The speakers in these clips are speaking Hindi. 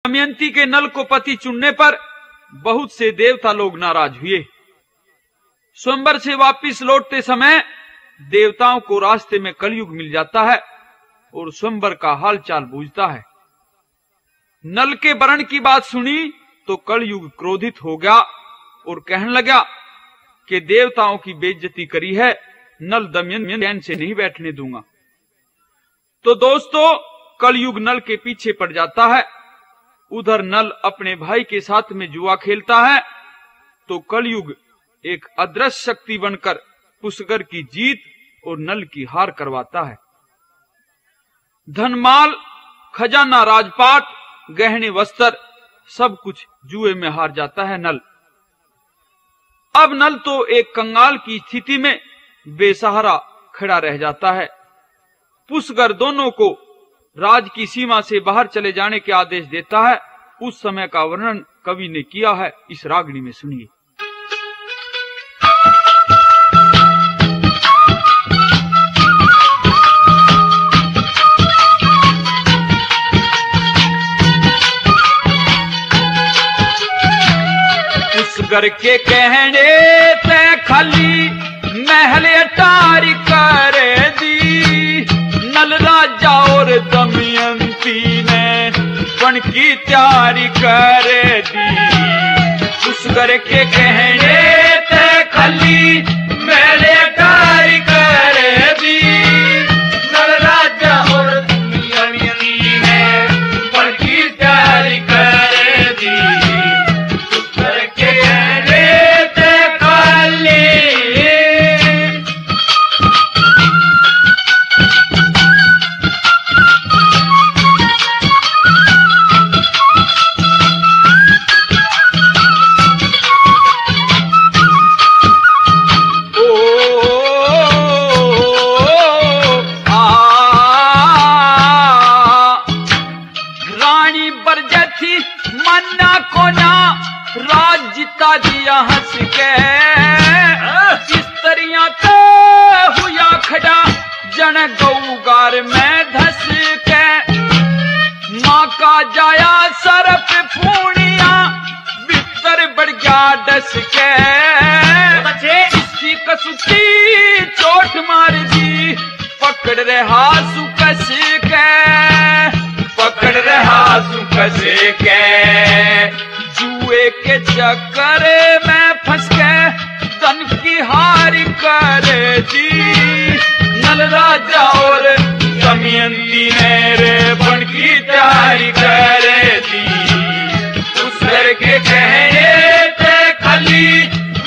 दमयंती के नल को पति चुनने पर बहुत से देवता लोग नाराज हुए। स्वयंवर से वापिस लौटते समय देवताओं को रास्ते में कलयुग मिल जाता है और स्वयंवर का हालचाल पूछता है। नल के वरण की बात सुनी तो कलयुग क्रोधित हो गया और कहने लगा कि देवताओं की बेइज्जती करी है, नल दमयंती चैन से नहीं बैठने दूंगा। तो दोस्तों, कलयुग नल के पीछे पड़ जाता है। उधर नल अपने भाई के साथ में जुआ खेलता है तो कलयुग एक अदृश्य शक्ति बनकर पुष्कर की जीत और नल की हार करवाता है। धनमाल, खजाना, राजपाट, गहने, वस्त्र सब कुछ जुए में हार जाता है नल। अब नल तो एक कंगाल की स्थिति में बेसहारा खड़ा रह जाता है। पुष्कर दोनों को राज की सीमा से बाहर चले जाने के आदेश देता है। उस समय का वर्णन कवि ने किया है, इस रागनी में सुनिए। पुष्कर के कहने ते खाली महल अटारी कर दी, नल राजा और दमयंती ने बन की तैयारी कर दी। पुष्कर के कहने ते खाली महल अटारी कर दी, नल राजा और दमयंती ने बन की तैयारी कर दी। पुष्कर के कहने ते खाली दिया हंस के, स्त्रियां तो हुआ खड़ा जन गौगार में धस के। माँ का जाया सरप फूणिया बिस्तर बढ़ गया डस के। इसकी कसुती चोट मार दी, पकड़ रहा सुकस के, पकड़ रहा सुकस के। जुए के चक्कर में फंस के धन की हारी कर दी, नल राजा और दमयंती ने रे बन की तैयारी कर दी। पुष्कर के कहने ते खाली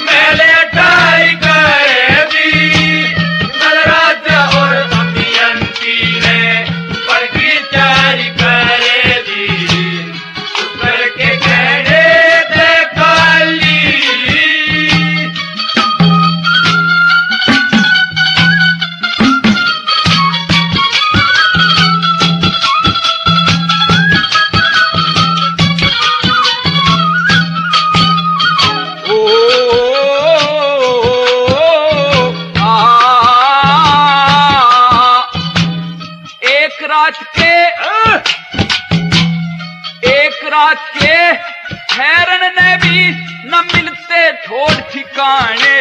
महल अटारी कर दी, नल राजा और दमयंती ने बन की तैयारी कर दी। पुष्कर के कहने ठहरन ने भी न मिलते ठोर ठिकाने।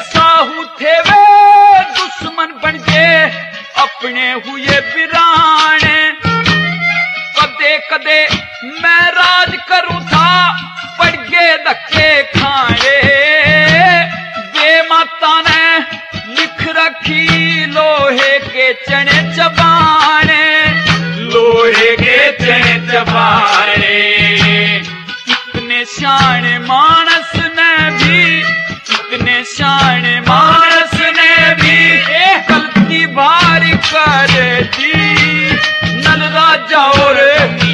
साहू थे वे दुश्मन बन गए अपने हुए बिराने। कदे कदे मैं राज करूं था पड़ गए धक्के खाने। वे माता ने लिख रखी लोहे के चने चबाने, लोहे के चने चबाने। इतने शाने मानस ने भी, इतने शाने मानस ने भी गलती भारी कर दी, नल राजा और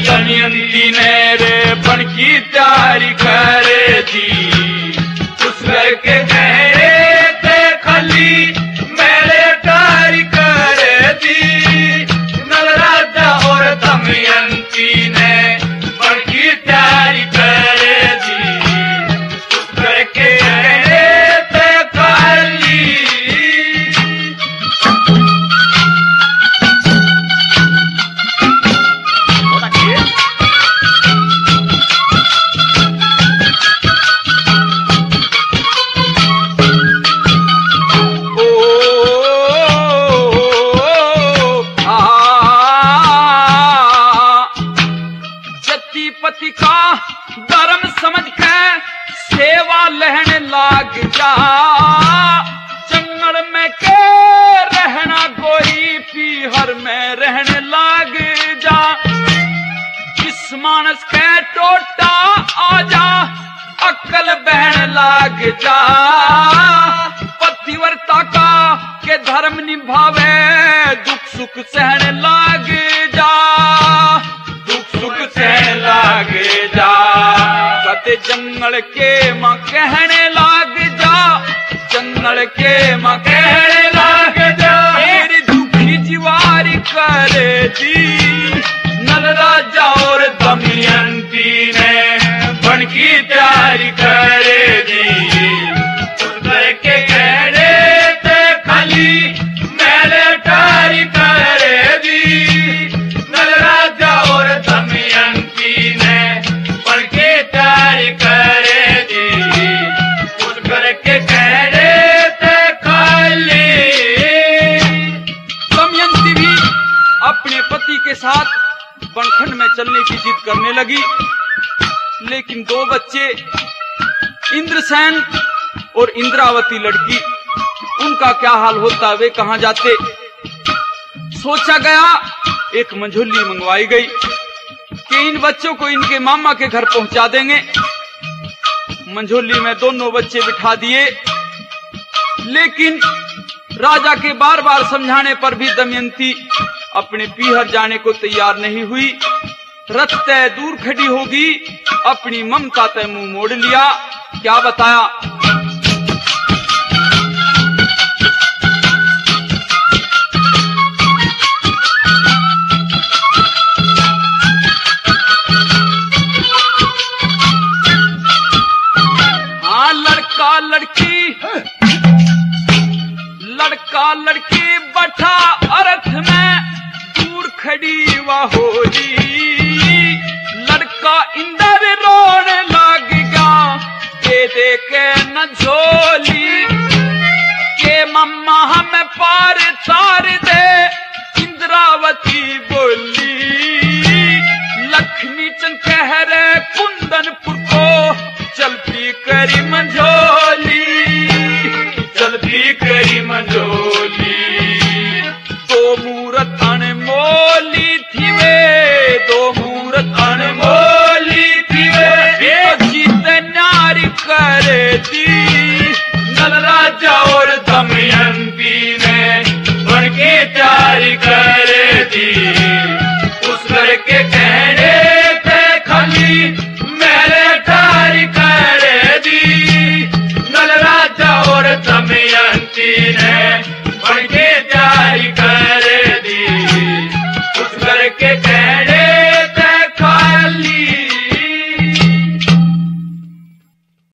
दमयंती ने रे बन की तैयारी कर दी। पुष्कर के कहने ते खाली महल अटारी कर दी, नल राजा और दमयंती ने बन की तैयारी कर दी। पुष्कर के कहने ते खाली पति का धर्म समझ के सेवा लहने लाग जा। जंगल में के रहना कोई पीहर में रहने लाग जा। जिस मानस के टोटा आ जा अक्ल बहन लाग जा। पतिव्रता का के धर्म निभावे दुख सुख सहन लाग जा। दुख सुख सहन लाग जा। कदे जंगल के मां कहने लाग जा। जंगल के मां कहने लाग जा। मेरी दुखी जीवारी करे दी। नल राजा और दमयंती ने बन की तैयारी करे दी। के कहने ते खाली मैंने तारी करे दी। नल राजा और दमयंती ने बन की तैयारी करे दी। के कहने ते खाली। दमयंती भी अपने पति के साथ बनखंड में चलने की जिद करने लगी। लेकिन दो बच्चे इंद्रसेन और इंद्रावती लड़की, उनका क्या हाल होता, वे कहां जाते। सोचा गया एक मंझोली मंगवाई गई कि इन बच्चों को इनके मामा के घर पहुंचा देंगे। मंझोली में दोनों बच्चे बिठा दिए। लेकिन राजा के बार बार समझाने पर भी दमयंती अपने पीहर जाने को तैयार नहीं हुई। रथ तय दूर खड़ी होगी, अपनी ममता तय मुंह मोड़ लिया। क्या बताया। हाँ लड़का लड़की बैठा अर्थ में दूर खड़ी होली। लड़का इंदर रोने लग गया दे के न झोली। के मम्मा हमें पार तार दे। इंद्रावती बोली। लक्ष्मी चंद कह रहे कुंदनपुर को चलती करी मंझोली।